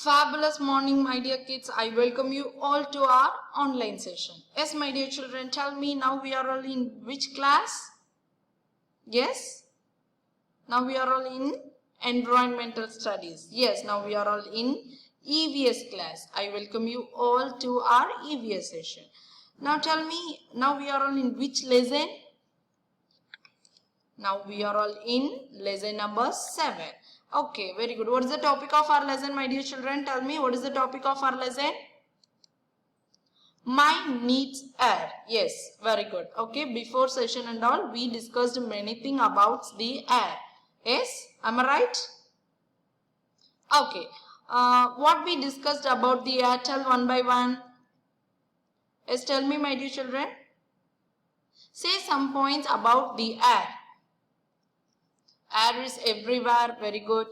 Fabulous morning, my dear kids. I welcome you all to our online session. Yes, my dear children, tell me now we are all in which class? Yes? Now we are all in environmental studies. Yes, now we are all in EVS class. I welcome you all to our EVS session. Now tell me, now we are all in which lesson? Now we are all in lesson number 7. Okay, very good. What is the topic of our lesson, my dear children? Tell me, what is the topic of our lesson? Mind needs air. Yes, very good. Okay, before session and all, we discussed many things about the air. Yes, am I right? Okay, what we discussed about the air, tell one by one. Yes, tell me, my dear children. Say some points about the air. Air is everywhere, very good.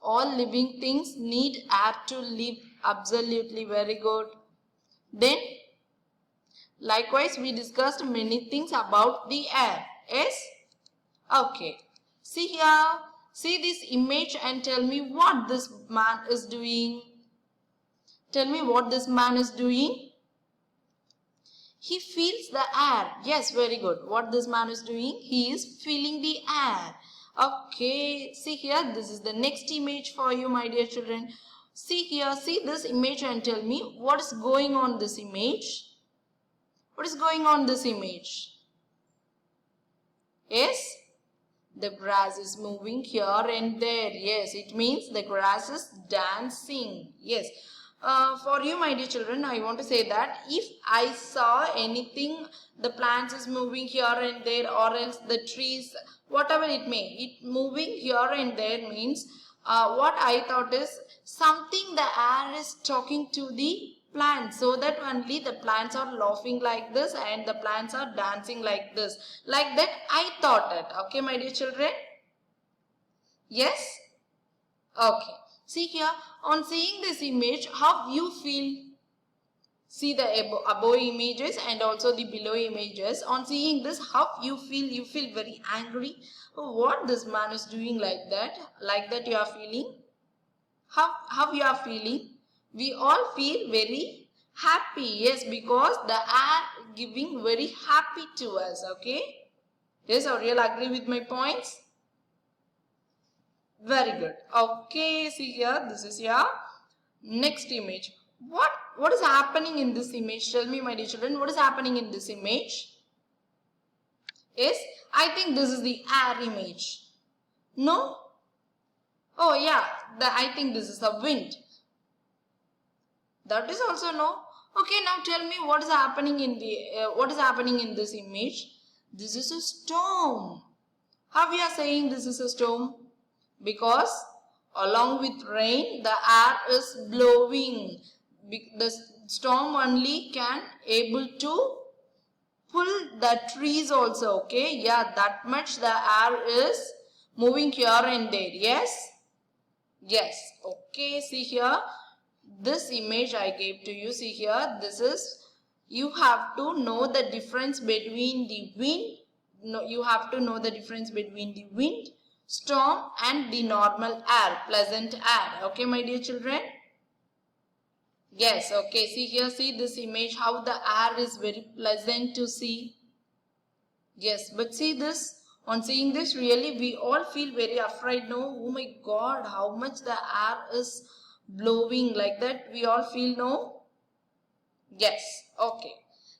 All living things need air to live, absolutely very good. Then, likewise, we discussed many things about the air. Yes? Okay. See here, see this image and tell me what this man is doing. Tell me what this man is doing. He feels the air. Yes, very good. What this man is doing? He is feeling the air. Okay, see here, this is the next image for you, my dear children. See here, see this image and tell me what is going on this image. What is going on this image? Yes? The grass is moving here and there. Yes, it means the grass is dancing. Yes. For you, my dear children, I want to say that if I saw anything, the plants is moving here and there, or else the trees, whatever it may, it moving here and there means what I thought is something the air is talking to the plants, so that only the plants are laughing like this and the plants are dancing like this. Like that I thought it. Okay, my dear children? Yes? Okay. See here, on seeing this image, how you feel? See the above images and also the below images. On seeing this, how you feel? You feel very angry. Oh, what this man is doing like that? Like that you are feeling? How you are feeling? We all feel very happy. Yes, because the air giving very happy to us. Okay? Yes, or you'll agree with my points? Very good. Okay, see here, this is your next image. What is happening in this image? Tell me, my dear children, what is happening in this image? Yes, I think this is the air image. No? Oh yeah, I think this is the wind. That is also no. Okay, now tell me what is happening in this image? This is a storm. How we are saying this is a storm? Because along with rain, the air is blowing. The storm only can able to pull the trees also. Okay, yeah, that much the air is moving here and there. Yes, yes. Okay, see here, this image I gave to you. See here, this is, you have to know the difference between the wind. No, you have to know the difference between the wind, storm and the normal air, pleasant air. Okay, my dear children? Yes, okay. See here, see this image, how the air is very pleasant to see. Yes, but see this, on seeing this, really we all feel very afraid. No, oh my God, how much the air is blowing like that. We all feel, no? Yes, okay.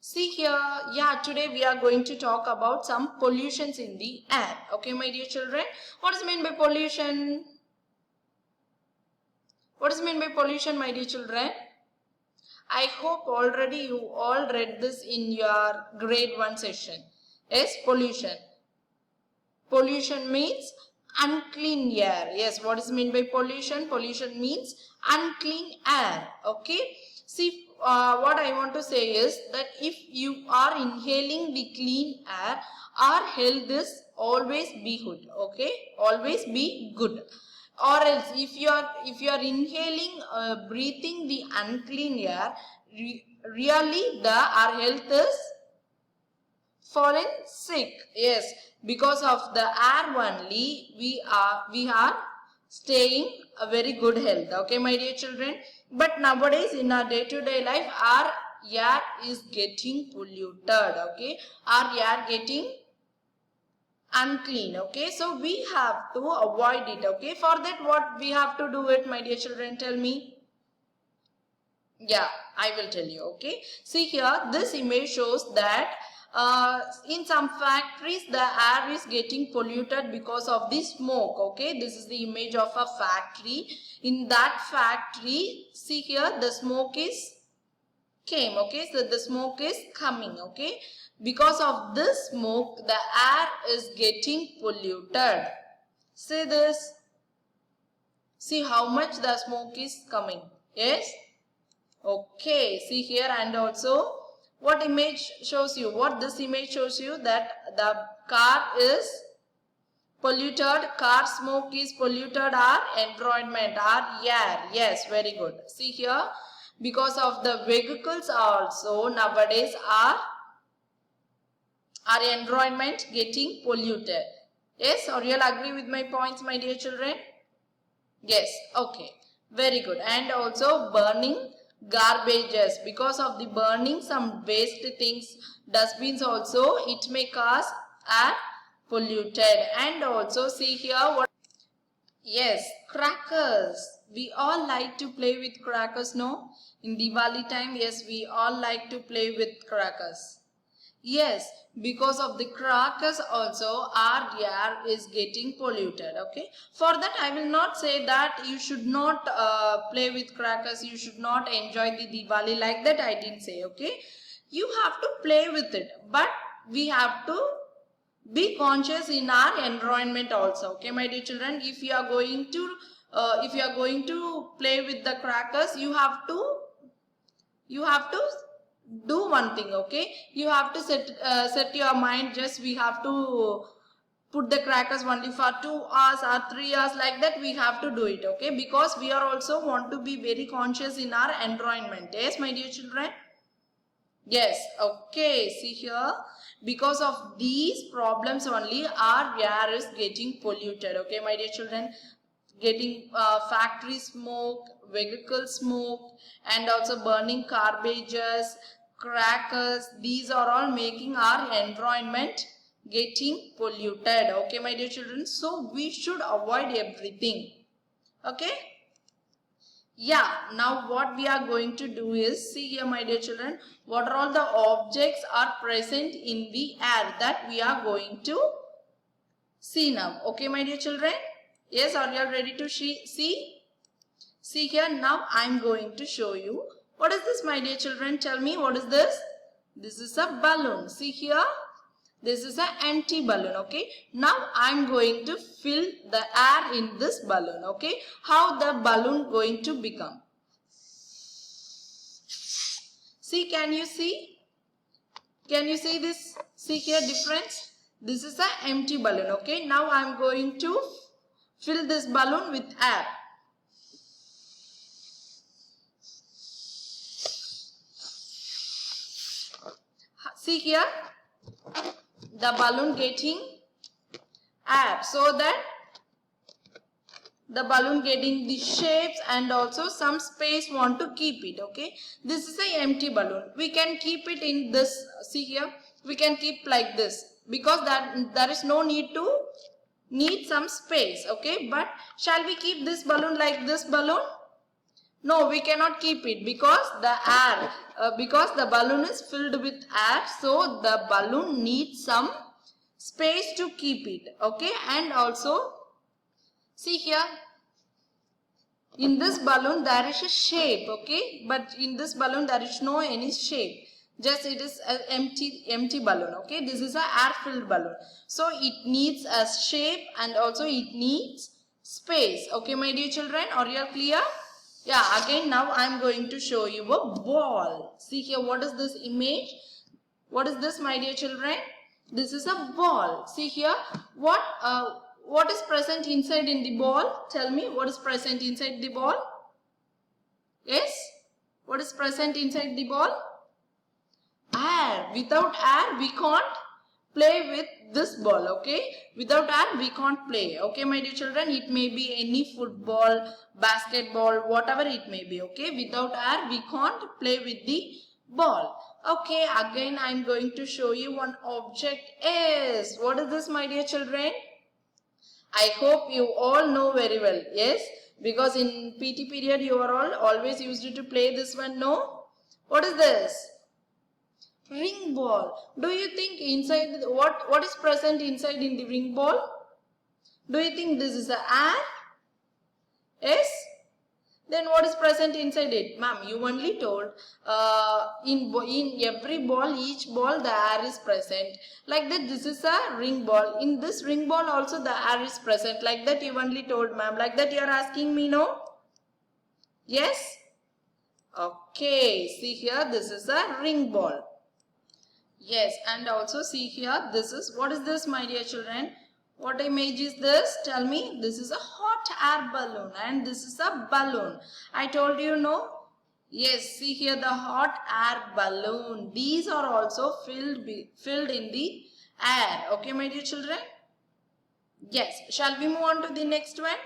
See here, yeah, today we are going to talk about some pollutions in the air. Okay, my dear children, what is meant by pollution? What is meant by pollution, my dear children? I hope already you all read this in your grade 1 session. Yes, pollution. Pollution means unclean air. Yes, what is meant by pollution? Pollution means unclean air. Okay. See, what I want to say is that if you are inhaling the clean air, our health is always be good. Okay, always be good. Or else, if you are inhaling, breathing the unclean air, really our health is fallen sick. Yes, because of the air only we are staying a very good health. Okay, my dear children. But nowadays in our day-to-day life, our air is getting polluted. Okay, our air getting unclean. Okay, so we have to avoid it. Okay, for that what we have to do it, my dear children? Tell me. Yeah, I will tell you. Okay, see here, this image shows that in some factories the air is getting polluted because of the smoke. Okay, this is the image of a factory. In that factory, see here, the smoke is came. Okay, so the smoke is coming. Okay, because of this smoke the air is getting polluted. See this, see how much the smoke is coming. Yes. Okay, see here, and also what image shows you? What this image shows you? That the car is polluted, car smoke is polluted our environment, our air. Yes, very good. See here, because of the vehicles also nowadays our environment getting polluted. Yes, or you'll agree with my points, my dear children? Yes, okay, very good. And also burning garbages, because of the burning some waste things, dustbins also, it may cause air polluted. And also see here what, yes, crackers, we all like to play with crackers, no? In Diwali time, yes, we all like to play with crackers. Yes, because of the crackers also our air is getting polluted. Okay, for that I will not say that you should not play with crackers, you should not enjoy the Diwali, like that I didn't say. Okay, you have to play with it, but we have to be conscious in our environment also. Okay, my dear children, if you are going to play with the crackers, you have to do one thing. Okay, you have to set your mind, just we have to put the crackers only for 2 hours or 3 hours, like that we have to do it. Okay, because we are also want to be very conscious in our environment. Yes, my dear children. Yes, okay, see here, because of these problems only our air is getting polluted. Okay, my dear children, getting factory smoke, vehicle smoke, and also burning garbages, crackers, these are all making our environment getting polluted. Okay, my dear children, so we should avoid everything. Okay. Yeah, now what we are going to do is, see here my dear children, what are all the objects are present in the air that we are going to see now. Okay, my dear children. Yes, are you all ready to see? See here, now I am going to show you. What is this, my dear children? Tell me, what is this? This is a balloon. See here, this is an empty balloon. Okay, now I am going to fill the air in this balloon. Okay, how the balloon going to become? See, can you see? Can you see this? See here difference? This is an empty balloon. Okay, now I am going to fill this balloon with air. See here, the balloon getting air, so that the balloon getting the shapes and also some space want to keep it. Okay, this is a empty balloon. We can keep it in this. See here, we can keep like this, because that there is no need to need some space. Okay, but shall we keep this balloon like this balloon? No, we cannot keep it, because the air, because the balloon is filled with air, so the balloon needs some space to keep it. Okay, and also see here, in this balloon there is a shape. Okay, but in this balloon there is no any shape, just it is an empty balloon. Okay, this is a air filled balloon, so it needs a shape and also it needs space. Okay, my dear children, are you clear? Yeah, again now I am going to show you a ball. See here, what is this image? What is this, my dear children? This is a ball. See here, what is present inside in the ball? Tell me, what is present inside the ball? Yes, what is present inside the ball? Air. Without air we can't play with this ball. Okay, without air we can't play. Okay, my dear children, it may be any football, basketball, whatever it may be. Okay, without air we can't play with the ball. Okay, again I am going to show you one object is. What is this, my dear children? I hope you all know very well. Yes, because in PT period you are all always used to play this one. No? What is this? Ring ball. Do you think inside what is present inside in the ring ball? Do you think this is a air? Yes? Then what is present inside it? Ma'am, you only told in every ball, each ball the air is present. Like that this is a ring ball. In this ring ball also the air is present. Like that you only told, ma'am. Like that you are asking me, no? Yes? Okay, see here this is a ring ball. Yes, and also see here this is, what is this, my dear children? What image is this? Tell me. This is a hot air balloon and this is a balloon. I told you, no? Yes, see here the hot air balloon. These are also filled in the air. Okay, my dear children? Yes. Shall we move on to the next one?